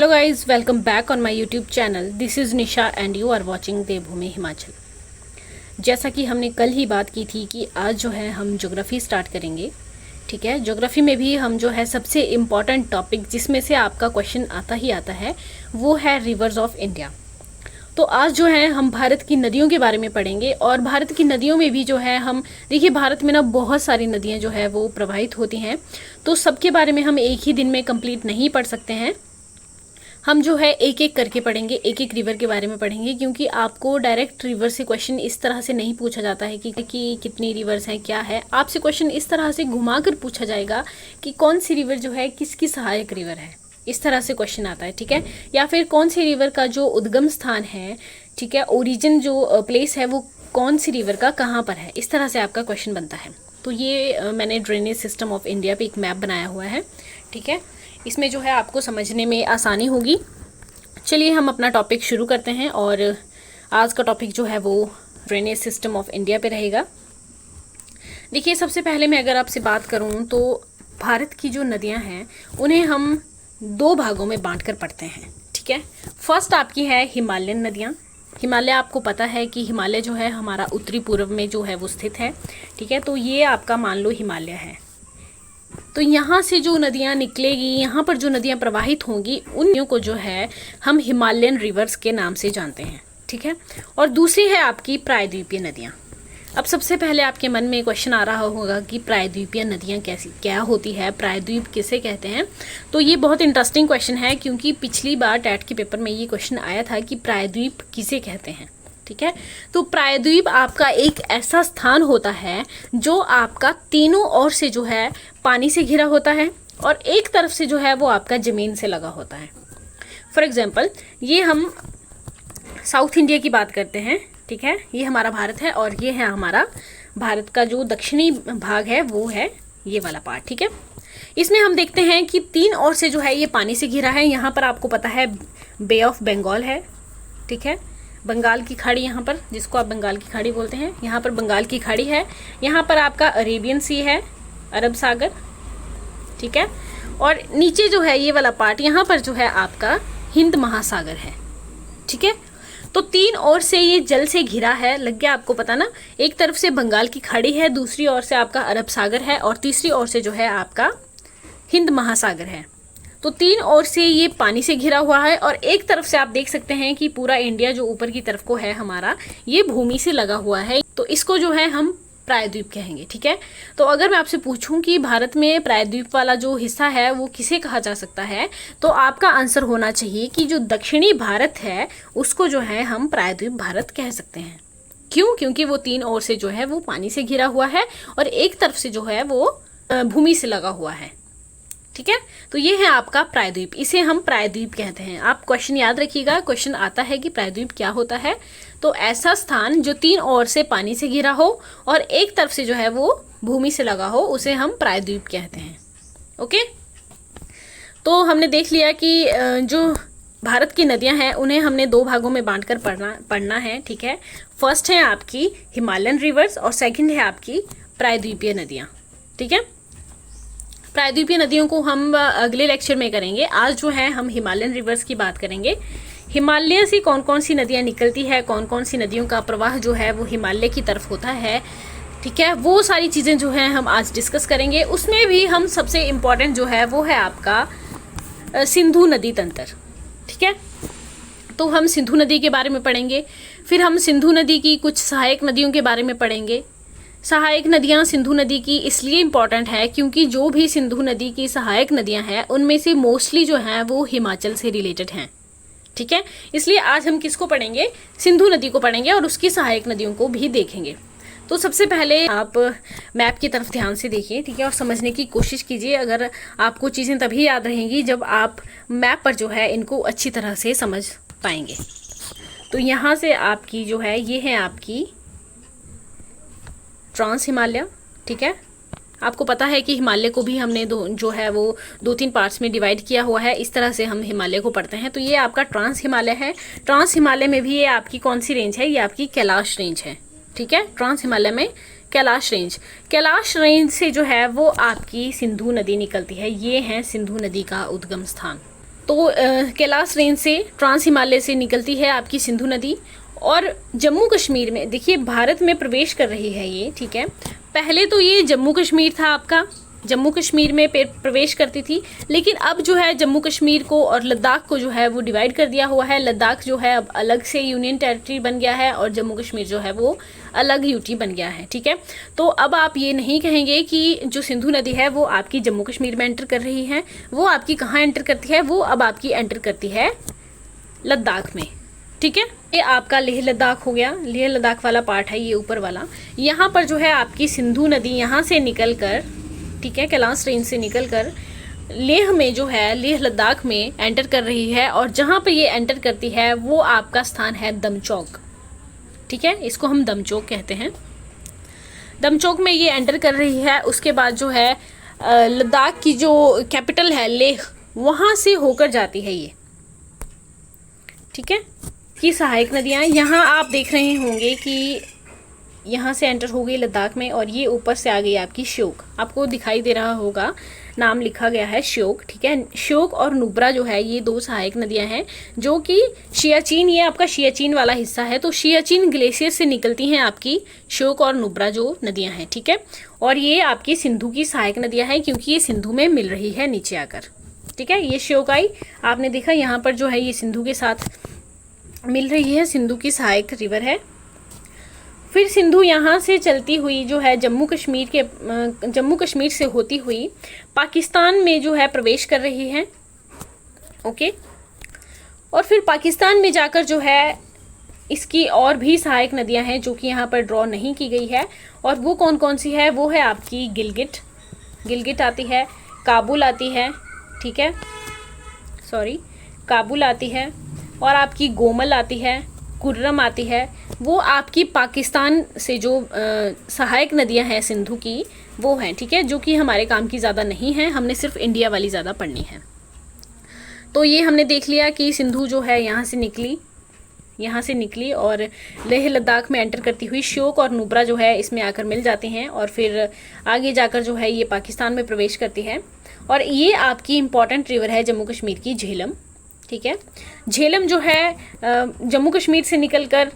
Hello guys, welcome back on my YouTube channel. This is Nisha and you are watching Devbhoomi Himachal. जैसा कि हमने कल ही बात की थी कि आज जो है हम ज्योग्राफी स्टार्ट करेंगे। ठीक है, ज्योग्राफी में भी हम जो है सबसे इम्पॉर्टेंट टॉपिक जिसमें से आपका क्वेश्चन आता ही आता है वो है रिवर्स ऑफ इंडिया। तो आज जो है हम भारत की नदियों के बारे में पढ़ेंगे और भारत की नदियों में भी जो है हम देखिए भारत में ना बहुत सारी नदियाँ जो है वो प्रवाहित होती हैं, तो सबके बारे में हम एक ही दिन में कंप्लीट नहीं पढ़ सकते हैं। हम जो है एक एक करके पढ़ेंगे, एक एक रिवर के बारे में पढ़ेंगे, क्योंकि आपको डायरेक्ट रिवर से क्वेश्चन इस तरह से नहीं पूछा जाता है कि कितनी रिवर्स हैं, क्या है। आपसे क्वेश्चन इस तरह से घुमा कर पूछा जाएगा कि कौन सी रिवर जो है किसकी सहायक रिवर है, इस तरह से क्वेश्चन आता है। ठीक है, या फिर कौन सी रिवर का जो उद्गम स्थान है, ठीक है, ओरिजिन जो प्लेस है वो कौन सी रिवर का कहाँ पर है, इस तरह से आपका क्वेश्चन बनता है। तो ये मैंने ड्रेनेज सिस्टम ऑफ इंडिया पे एक मैप बनाया हुआ है। ठीक है, इसमें जो है आपको समझने में आसानी होगी। चलिए हम अपना टॉपिक शुरू करते हैं और आज का टॉपिक जो है वो ड्रेनेज सिस्टम ऑफ इंडिया पे रहेगा। देखिए, सबसे पहले मैं अगर आपसे बात करूं तो भारत की जो नदियां हैं उन्हें हम दो भागों में बांट कर पढ़ते हैं। ठीक है, फर्स्ट आपकी है हिमालयन नदियाँ। हिमालय, आपको पता है कि हिमालय जो है हमारा उत्तरी पूर्व में जो है वो स्थित है। ठीक है, तो ये आपका मान लो हिमालय है। तो यहाँ से जो नदियाँ निकलेगी, यहाँ पर जो नदियाँ प्रवाहित होंगी, उन नदियों को जो है हम हिमालयन रिवर्स के नाम से जानते हैं। ठीक है, और दूसरी है आपकी प्रायद्वीपीय नदियाँ। अब सबसे पहले आपके मन में क्वेश्चन आ रहा होगा कि प्रायद्वीपीय नदियाँ कैसी क्या होती है, प्रायद्वीप किसे कहते हैं। तो ये बहुत इंटरेस्टिंग क्वेश्चन है, क्योंकि पिछली बार टेट के पेपर में ये क्वेश्चन आया था कि प्रायद्वीप किसे कहते हैं। ठीक है, तो प्रायद्वीप आपका एक ऐसा स्थान होता है जो आपका तीनों ओर से जो है पानी से घिरा होता है और एक तरफ से जो है वो आपका ज़मीन से लगा होता है। फॉर एग्जांपल, ये हम साउथ इंडिया की बात करते हैं। ठीक है, ये हमारा भारत है और ये है हमारा भारत का जो दक्षिणी भाग है वो है ये वाला पार्ट। ठीक है, इसमें हम देखते हैं कि तीन ओर से जो है ये पानी से घिरा है। यहाँ पर आपको पता है बे ऑफ बंगाल है। ठीक है, बंगाल की खाड़ी, यहाँ पर जिसको आप बंगाल की खाड़ी बोलते हैं, यहाँ पर बंगाल की खाड़ी है। यहाँ पर आपका अरेबियन सी है, अरब सागर। ठीक है, और नीचे जो है ये वाला पार्ट, यहाँ पर जो है आपका हिंद महासागर है। ठीक है, तो तीन ओर से ये जल से घिरा है। लग गया आपको पता ना, एक तरफ से बंगाल की खाड़ी है, दूसरी ओर से आपका अरब सागर है और तीसरी ओर से जो है आपका हिंद महासागर है। तो तीन ओर से ये पानी से घिरा हुआ है और एक तरफ से आप देख सकते हैं कि पूरा इंडिया जो ऊपर की तरफ को है हमारा, ये भूमि से लगा हुआ है। तो इसको जो है हम प्रायद्वीप कहेंगे। ठीक है, तो अगर मैं आपसे पूछूं कि भारत में प्रायद्वीप वाला जो हिस्सा है वो किसे कहा जा सकता है, तो आपका आंसर होना चाहिए कि जो दक्षिणी भारत है उसको जो है हम प्रायद्वीप भारत कह सकते हैं। क्यों? क्योंकि वो तीन ओर से जो है वो पानी से घिरा हुआ है और एक तरफ से जो है वो भूमि से लगा हुआ है। ठीक है, तो ये है आपका प्रायद्वीप, इसे हम प्रायद्वीप कहते हैं। आप क्वेश्चन याद रखिएगा, क्वेश्चन आता है कि प्रायद्वीप क्या होता है। तो ऐसा स्थान जो तीन ओर से पानी से घिरा हो और एक तरफ से जो है वो भूमि से लगा हो, उसे हम प्रायद्वीप कहते हैं। ओके, तो हमने देख लिया कि जो भारत की नदियां हैं उन्हें हमने दो भागों में बांटकर पढ़ना है। ठीक है, फर्स्ट है आपकी हिमालयन रिवर्स और सेकंड है आपकी प्रायद्वीपीय नदियां। ठीक है, प्रायद्वीपीय नदियों को हम अगले लेक्चर में करेंगे। आज जो है हम हिमालयन रिवर्स की बात करेंगे। हिमालय से कौन कौन सी नदियाँ निकलती है, कौन कौन सी नदियों का प्रवाह जो है वो हिमालय की तरफ होता है। ठीक है, वो सारी चीज़ें जो हैं हम आज डिस्कस करेंगे। उसमें भी हम सबसे इम्पॉर्टेंट जो है वो है आपका सिंधु नदी तंत्र। ठीक है, तो हम सिंधु नदी के बारे में पढ़ेंगे। फिर हम सिंधु नदी की कुछ सहायक नदियों के बारे में पढ़ेंगे। सहायक नदियाँ सिंधु नदी की इसलिए इम्पॉर्टेंट है क्योंकि जो भी सिंधु नदी की सहायक नदियाँ हैं उनमें से मोस्टली जो हैं वो हिमाचल से रिलेटेड हैं। ठीक है, इसलिए आज हम किसको पढ़ेंगे? सिंधु नदी को पढ़ेंगे और उसकी सहायक नदियों को भी देखेंगे। तो सबसे पहले आप मैप की तरफ ध्यान से देखिए। ठीक है, और समझने की कोशिश कीजिए। अगर आपको चीज़ें तभी याद रहेंगी जब आप मैप पर जो है इनको अच्छी तरह से समझ पाएंगे। तो यहाँ से आपकी जो है ये है आपकी ट्रांस हिमालय। ठीक है, आपको पता है कि हिमालय को भी हमने जो है वो दो तीन पार्ट्स में डिवाइड किया हुआ है। इस तरह से हम हिमालय को पढ़ते हैं। तो ये आपका ट्रांस हिमालय है। ट्रांस हिमालय में भी ये आपकी कौन सी रेंज है? ये आपकी कैलाश रेंज है। ठीक है, ट्रांस हिमालय में कैलाश रेंज से जो है वो आपकी सिंधु नदी निकलती है। ये है सिंधु नदी का उद्गम स्थान। तो कैलाश रेंज से ट्रांस हिमालय से निकलती है आपकी सिंधु नदी, और जम्मू कश्मीर में देखिए भारत में प्रवेश कर रही है ये, ठीक है। पहले तो ये जम्मू कश्मीर था आपका, जम्मू कश्मीर में प्रवेश करती थी, लेकिन अब जो है जम्मू कश्मीर को और लद्दाख को जो है वो डिवाइड कर दिया हुआ है। लद्दाख जो है अब अलग से यूनियन टेरिटरी बन गया है और जम्मू कश्मीर जो है वो अलग यूटी बन गया है, ठीक है। तो अब आप ये नहीं कहेंगे कि जो सिंधु नदी है वो आपकी जम्मू कश्मीर में एंटर कर रही है, वो आपकी कहाँ एंटर करती है, वो अब आपकी एंटर करती है लद्दाख में, ठीक है। ये आपका लेह लद्दाख हो गया, लेह लद्दाख वाला पार्ट है ये ऊपर वाला। यहाँ पर जो है आपकी सिंधु नदी यहाँ से निकल कर, ठीक है, कैलाश रेंज से निकलकर लेह में जो है लेह लद्दाख में एंटर कर रही है, और जहाँ पर ये एंटर करती है वो आपका स्थान है दमचौक, ठीक है। इसको हम दमचौक कहते हैं। दमचौक में ये एंटर कर रही है। उसके बाद जो है लद्दाख की जो कैपिटल है लेह, वहाँ से होकर जाती है ये, ठीक है। की सहायक नदियाँ यहाँ आप देख रहे होंगे कि यहाँ से एंटर हो गई लद्दाख में, और ये ऊपर से आ गई आपकी श्योक, आपको दिखाई दे रहा होगा नाम लिखा गया है श्योक, ठीक है। श्योक और नुब्रा जो है ये दो सहायक नदियाँ हैं जो कि सियाचिन, ये आपका सियाचिन वाला हिस्सा है, तो सियाचिन ग्लेशियर से निकलती हैं आपकी श्योक और नुब्रा जो नदियाँ हैं, ठीक है। और ये आपकी सिंधु की सहायक नदियाँ हैं क्योंकि ये सिंधु में मिल रही है नीचे आकर, ठीक है। ये श्योक आई, आपने देखा यहाँ पर जो है ये सिंधु के साथ मिल रही है, सिंधु की सहायक रिवर है। फिर सिंधु यहाँ से चलती हुई जो है जम्मू कश्मीर से होती हुई पाकिस्तान में जो है प्रवेश कर रही है, ओके। और फिर पाकिस्तान में जाकर जो है इसकी और भी सहायक नदियाँ हैं जो कि यहाँ पर ड्रॉ नहीं की गई है, और वो कौन कौन सी है, वो है आपकी गिलगिट आती है, काबुल आती है, ठीक है, काबुल आती है, और आपकी गोमल आती है, कुर्रम आती है। वो आपकी पाकिस्तान से जो सहायक नदियां हैं सिंधु की वो हैं, ठीक है, जो कि हमारे काम की ज़्यादा नहीं है, हमने सिर्फ इंडिया वाली ज़्यादा पढ़नी है। तो ये हमने देख लिया कि सिंधु जो है यहाँ से निकली और लेह लद्दाख में एंटर करती हुई श्योक और नुब्रा जो है इसमें आकर मिल जाते हैं, और फिर आगे जाकर जो है ये पाकिस्तान में प्रवेश करती है। और ये आपकी इम्पॉर्टेंट रिवर है जम्मू कश्मीर की, झेलम, ठीक है। झेलम जो है जम्मू कश्मीर से निकलकर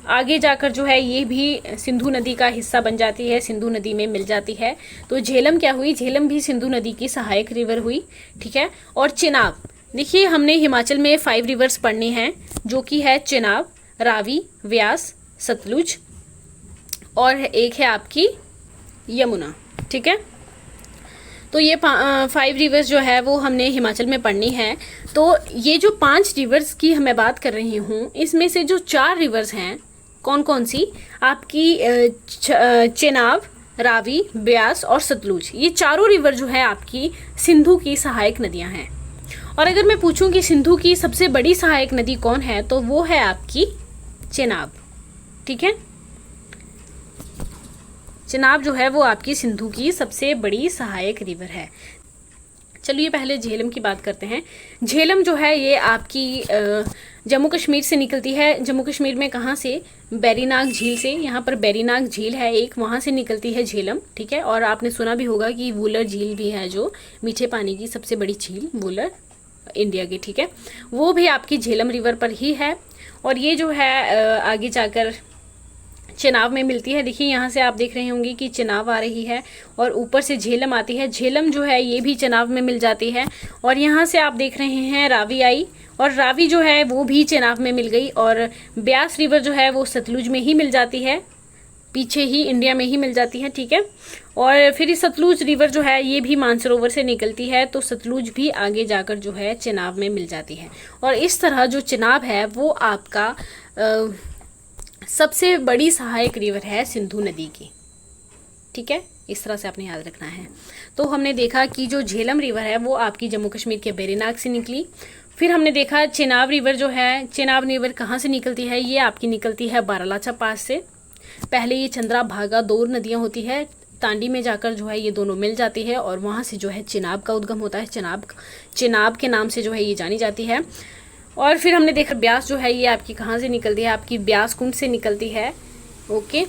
आगे जाकर जो है ये भी सिंधु नदी का हिस्सा बन जाती है, सिंधु नदी में मिल जाती है। तो झेलम क्या हुई, झेलम भी सिंधु नदी की सहायक रिवर हुई, ठीक है। और चिनाब, देखिए हमने हिमाचल में 5 रिवर्स पढ़नी हैं जो कि है चिनाब, रावी, व्यास, सतलुज, और एक है आपकी यमुना, ठीक है। तो ये 5 रिवर्स जो है वो हमने हिमाचल में पढ़नी है। तो ये जो 5 रिवर्स की मैं बात कर रही हूँ, इसमें से जो 4 रिवर्स हैं कौन कौन सी, आपकी चेनाब, रावी, ब्यास और सतलुज, ये चारों रिवर जो है आपकी सिंधु की सहायक नदियाँ हैं। और अगर मैं पूछूं कि सिंधु की सबसे बड़ी सहायक नदी कौन है, तो वो है आपकी चेनाब, ठीक है। चेनाब जो है वो आपकी सिंधु की सबसे बड़ी सहायक रिवर है। चलिए पहले झेलम की बात करते हैं। झेलम जो है ये आपकी जम्मू कश्मीर से निकलती है। जम्मू कश्मीर में कहाँ से, बैरीनाग झील से, यहाँ पर बैरीनाग झील है एक, वहाँ से निकलती है झेलम, ठीक है। और आपने सुना भी होगा कि वुलर झील भी है जो मीठे पानी की सबसे बड़ी झील, वुलर इंडिया की, ठीक है, वो भी आपकी झेलम रिवर पर ही है। और ये जो है आगे जाकर चेनाब में मिलती है। देखिए यहाँ से आप देख रहे होंगे कि चेनाब आ रही है और ऊपर से झेलम आती है। झेलम जो है ये भी चेनाब में मिल जाती है। और यहाँ से आप देख रहे हैं रावी आई, और रावी जो है वो भी चेनाब में मिल गई। और ब्यास रिवर जो है वो सतलुज में ही मिल जाती है, पीछे ही इंडिया में ही मिल जाती है, ठीक है। और फिर सतलुज रिवर जो है ये भी मानसरोवर से निकलती है, तो सतलुज भी आगे जाकर जो है चेनाब में मिल जाती है। और इस तरह जो चेनाब है वो आपका सबसे बड़ी सहायक रिवर है सिंधु नदी की, ठीक है। इस तरह से आपने याद रखना है। तो हमने देखा कि जो झेलम रिवर है वो आपकी जम्मू कश्मीर के बैरीनाग से निकली। फिर हमने देखा चेनाब रिवर जो है, चेनाब रिवर कहाँ से निकलती है, ये आपकी निकलती है बारालाचा पास से। पहले ये चंद्रा भागा दो नदियाँ होती है, तांडी में जाकर जो है ये दोनों मिल जाती है और वहाँ से जो है चेनाब का उद्गम होता है। चेनाब के नाम से जो है ये जानी जाती है। और फिर हमने देखा ब्यास जो है ये आपकी कहाँ से निकलती है, आपकी ब्यास कुंड से निकलती है, ओके।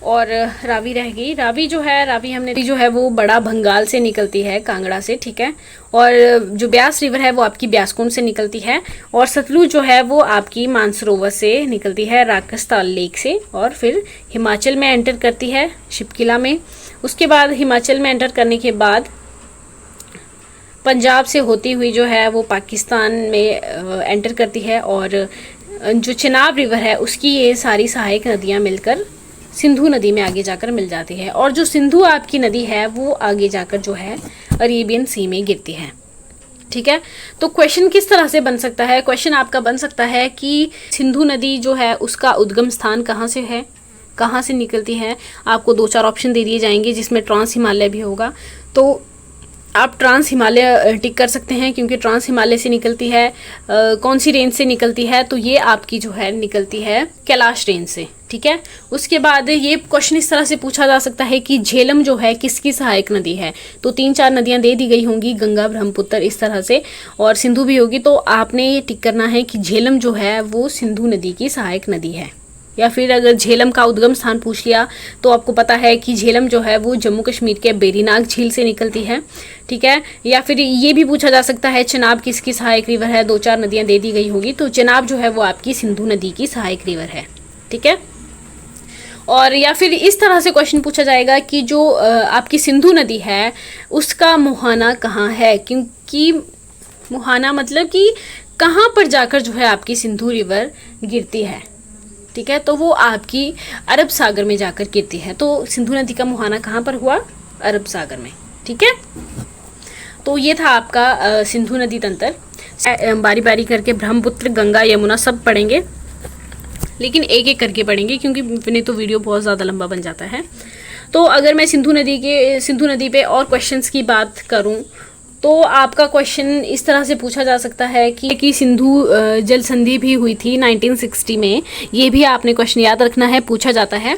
और रावी रह गई। रावी जो है, रावी हमने जो है वो बड़ा भंगाल से निकलती है, कांगड़ा से, ठीक है। और जो ब्यास रिवर है वो आपकी ब्यासकुंड से निकलती है। और सतलुज जो है वो आपकी मानसरोवर से निकलती है, राकसताल लेक से, और फिर हिमाचल में एंटर करती है शिपकिला में। उसके बाद हिमाचल में एंटर करने के बाद पंजाब से होती हुई जो है वो पाकिस्तान में एंटर करती है। और जो चिनाब रिवर है उसकी ये सारी सहायक नदियाँ मिलकर सिंधु नदी में आगे जाकर मिल जाती है। और जो सिंधु आपकी नदी है वो आगे जाकर जो है अरेबियन सी में गिरती है, ठीक है। तो क्वेश्चन किस तरह से बन सकता है? क्वेश्चन आपका बन सकता है कि सिंधु नदी जो है उसका उद्गम स्थान कहाँ से है, कहाँ से निकलती है। आपको 2-4 ऑप्शन दे दिए जाएंगे जिसमें ट्रांस हिमालय भी होगा, तो आप ट्रांस हिमालय टिक कर सकते हैं, क्योंकि ट्रांस हिमालय से निकलती है। कौन सी रेंज से निकलती है? तो ये आपकी जो है निकलती है कैलाश रेंज से, ठीक है। उसके बाद ये क्वेश्चन इस तरह से पूछा जा सकता है कि झेलम जो है किसकी सहायक नदी है? तो 3-4 नदियां दे दी गई होंगी, गंगा, ब्रह्मपुत्र, इस तरह से, और सिंधु भी होगी। तो आपने ये टिक करना है कि झेलम जो है वो सिंधु नदी की सहायक नदी है। या फिर अगर झेलम का उद्गम स्थान पूछ लिया तो आपको पता है कि झेलम जो है वो जम्मू कश्मीर के बेरीनाग झील से निकलती है, ठीक है। या फिर ये भी पूछा जा सकता है चिनाब किसकी सहायक रिवर है? 2-4 नदियां दे दी गई होगी, तो चिनाब जो है वो आपकी सिंधु नदी की सहायक रिवर है, ठीक है। और या फिर इस तरह से क्वेश्चन पूछा जाएगा कि जो आपकी सिंधु नदी है उसका मुहाना कहाँ है? क्योंकि मुहाना मतलब कि कहाँ पर जाकर जो है आपकी सिंधु रिवर गिरती है, ठीक है। तो वो आपकी अरब सागर में जाकर गिरती है। तो सिंधु नदी का मुहाना कहाँ पर हुआ? अरब सागर में, ठीक है। तो ये था आपका सिंधु नदी तंत्र। बारी बारी करके ब्रह्मपुत्र, गंगा, यमुना सब पढ़ेंगे, लेकिन एक एक करके पढ़ेंगे क्योंकि नहीं तो वीडियो बहुत ज़्यादा लंबा बन जाता है। तो अगर मैं सिंधु नदी पे और क्वेश्चंस की बात करूं तो आपका क्वेश्चन इस तरह से पूछा जा सकता है कि सिंधु जल संधि भी हुई थी 1960 में। ये भी आपने क्वेश्चन याद रखना है, पूछा जाता है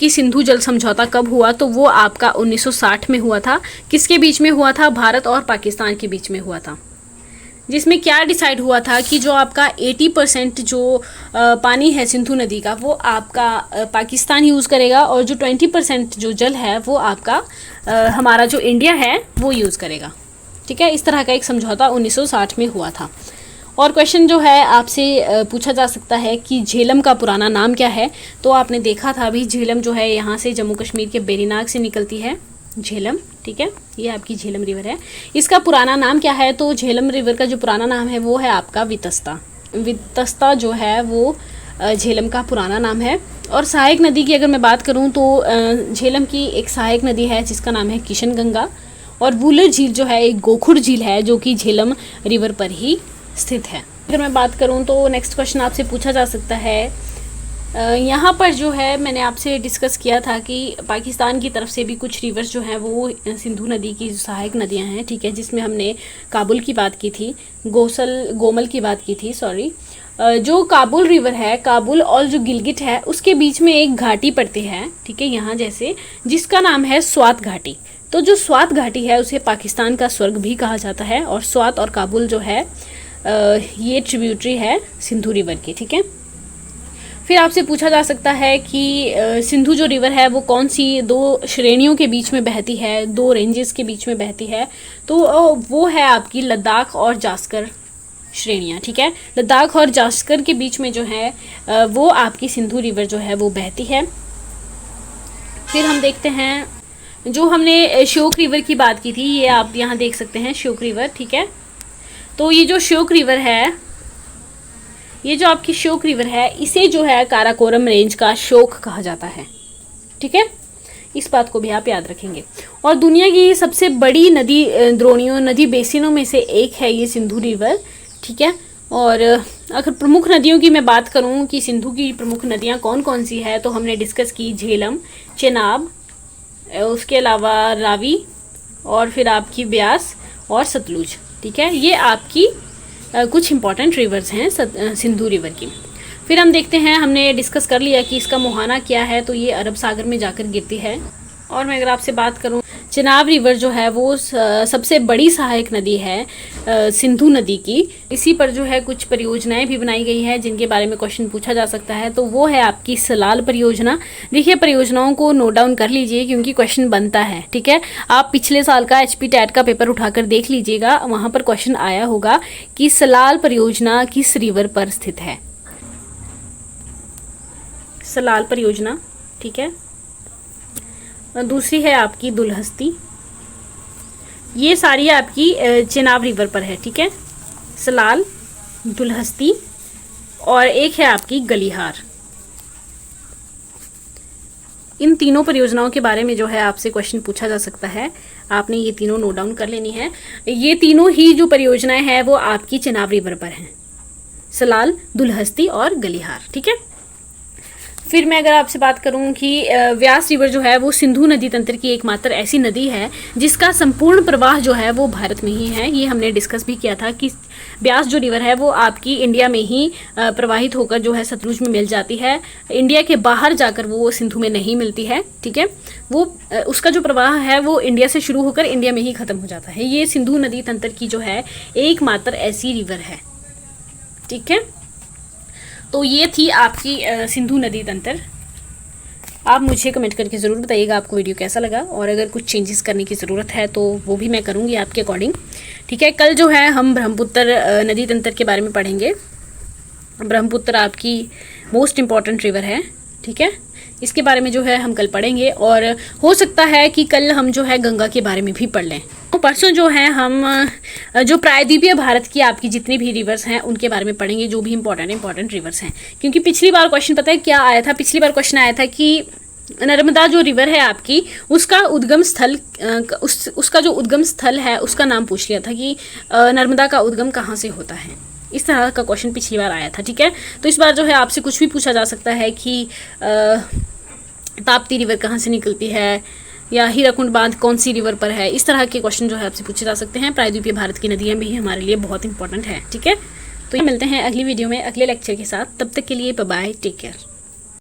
कि सिंधु जल समझौता कब हुआ? तो वो आपका 1960 में हुआ था। किसके बीच में हुआ था? भारत और पाकिस्तान के बीच में हुआ था। जिसमें क्या डिसाइड हुआ था कि जो आपका 80% जो पानी है सिंधु नदी का वो आपका पाकिस्तान यूज़ करेगा, और जो 20% जो जल है वो आपका हमारा जो इंडिया है वो यूज़ करेगा, ठीक है। इस तरह का एक समझौता 1960 में हुआ था। और क्वेश्चन जो है आपसे पूछा जा सकता है कि झेलम का पुराना नाम क्या है? तो आपने देखा था अभी, झेलम जो है यहाँ से जम्मू कश्मीर के बेरीनाग से निकलती है झेलम, ठीक है। ये आपकी झेलम रिवर है। इसका पुराना नाम क्या है? तो झेलम रिवर का जो पुराना नाम है वो है आपका वितस्ता। वितस्ता जो है वो झेलम का पुराना नाम है। और सहायक नदी की अगर मैं बात करूँ तो झेलम की एक सहायक नदी है जिसका नाम है किशन गंगा। और वुलर झील जो है एक गोखुर झील है जो कि झेलम रिवर पर ही स्थित है। अगर मैं बात करूं तो नेक्स्ट क्वेश्चन आपसे पूछा जा सकता है, यहाँ पर जो है मैंने आपसे डिस्कस किया था कि पाकिस्तान की तरफ से भी कुछ रिवर्स जो हैं वो सिंधु नदी की सहायक नदियाँ हैं, ठीक है। जिसमें हमने काबुल की बात की थी, गोमल की बात की थी, सॉरी। जो काबुल रिवर है, काबुल और जो गिलगिट है उसके बीच में एक घाटी पड़ती है, ठीक है, यहाँ जैसे, जिसका नाम है स्वात घाटी। तो जो स्वात घाटी है उसे पाकिस्तान का स्वर्ग भी कहा जाता है। और स्वात और काबुल जो है ये ट्रिब्यूटरी है सिंधु रिवर की, ठीक है। फिर आपसे पूछा जा सकता है कि सिंधु जो रिवर है वो कौन सी 2 श्रेणियों के बीच में बहती है, 2 रेंजेस के बीच में बहती है? तो वो है आपकी लद्दाख और जास्कर श्रेणियाँ, ठीक है। लद्दाख और जास्कर के बीच में जो है वो आपकी सिंधु रिवर जो है वो बहती है। फिर हम देखते हैं, जो हमने श्योक रिवर की बात की थी, ये आप यहाँ देख सकते हैं श्योक रिवर, ठीक है। तो ये जो श्योक रिवर है, ये जो आपकी श्योक रिवर है, इसे जो है काराकोरम रेंज का श्योक कहा जाता है, ठीक है। इस बात को भी आप याद रखेंगे। और दुनिया की सबसे बड़ी नदी द्रोणियों, नदी बेसिनों में से एक है ये सिंधु रिवर, ठीक है। और अगर प्रमुख नदियों की मैं बात करूँ कि सिंधु की प्रमुख नदियाँ कौन कौन सी है, तो हमने डिस्कस की झेलम, चेनाब, उसके अलावा रावी, और फिर आपकी ब्यास और सतलुज, ठीक है। ये आपकी कुछ इंपॉर्टेंट रिवर्स हैं सिंधु रिवर की। फिर हम देखते हैं, हमने डिस्कस कर लिया कि इसका मुहाना क्या है, तो ये अरब सागर में जाकर गिरती है। और मैं अगर आपसे बात करूं चिनाब रिवर जो है वो सबसे बड़ी सहायक नदी है सिंधु नदी की। इसी पर जो है कुछ परियोजनाएं भी बनाई गई है जिनके बारे में क्वेश्चन पूछा जा सकता है। तो वो है आपकी सलाल परियोजना। देखिए परियोजनाओं को नोट डाउन कर लीजिए क्योंकि क्वेश्चन बनता है, ठीक है। आप पिछले साल का HP टैट का पेपर उठाकर देख लीजिएगा, वहाँ पर क्वेश्चन आया होगा कि सलाल परियोजना किस रिवर पर स्थित है। सलाल परियोजना, ठीक है। दूसरी है आपकी दुलहस्ती, ये सारी आपकी चिनाब रिवर पर है, ठीक है। सलाल, दुलहस्ती और एक है आपकी गलिहार। इन तीनों परियोजनाओं के बारे में जो है आपसे क्वेश्चन पूछा जा सकता है। आपने ये तीनों नोट डाउन कर लेनी है। ये तीनों ही जो परियोजनाएं हैं वो आपकी चिनाब रिवर पर हैं, सलाल, दुलहस्ती और गलिहार, ठीक है। फिर मैं अगर आपसे बात करूं कि व्यास रिवर जो है वो सिंधु नदी तंत्र की एकमात्र ऐसी नदी है जिसका संपूर्ण प्रवाह जो है वो भारत में ही है। ये हमने डिस्कस भी किया था कि व्यास जो रिवर है वो आपकी इंडिया में ही प्रवाहित होकर जो है सतलुज में मिल जाती है। इंडिया के बाहर जाकर वो सिंधु में नहीं मिलती है, ठीक है। वो उसका जो प्रवाह है वो इंडिया से शुरू होकर इंडिया में ही ख़त्म हो जाता है। ये सिंधु नदी तंत्र की जो है एकमात्र ऐसी रिवर है, ठीक है। तो ये थी आपकी सिंधु नदी तंत्र। आप मुझे कमेंट करके ज़रूर बताइएगा आपको वीडियो कैसा लगा, और अगर कुछ चेंजेस करने की ज़रूरत है तो वो भी मैं करूँगी आपके अकॉर्डिंग, ठीक है। कल जो है हम ब्रह्मपुत्र नदी तंत्र के बारे में पढ़ेंगे। ब्रह्मपुत्र आपकी मोस्ट इम्पॉर्टेंट रिवर है, ठीक है। इसके बारे में जो है हम कल पढ़ेंगे, और हो सकता है कि कल हम जो है गंगा के बारे में भी पढ़ लें। तो परसों जो है हम जो प्रायद्वीपीय भारत की आपकी जितनी भी रिवर्स हैं उनके बारे में पढ़ेंगे, जो भी इंपॉर्टेंट रिवर्स हैं। क्योंकि पिछली बार क्वेश्चन पता है क्या आया था? पिछली बार क्वेश्चन आया था कि नर्मदा जो रिवर है आपकी उसका उद्गम स्थल उसका जो उद्गम स्थल है उसका नाम पूछ लिया था कि नर्मदा का उद्गम कहाँ से होता है। इस तरह का क्वेश्चन पिछली बार आया था, ठीक है। तो इस बार जो है आपसे कुछ भी पूछा जा सकता है कि ताप्ती रिवर कहाँ से निकलती है, या हीराकुंड बांध कौन सी रिवर पर है। इस तरह के क्वेश्चन जो है आपसे पूछे जा सकते हैं। प्रायद्वीपीय भारत की नदियाँ भी हमारे लिए बहुत इंपॉर्टेंट है, ठीक है। तो ये मिलते हैं अगली वीडियो में अगले लेक्चर के साथ। तब तक के लिए बाय बाय, टेक केयर।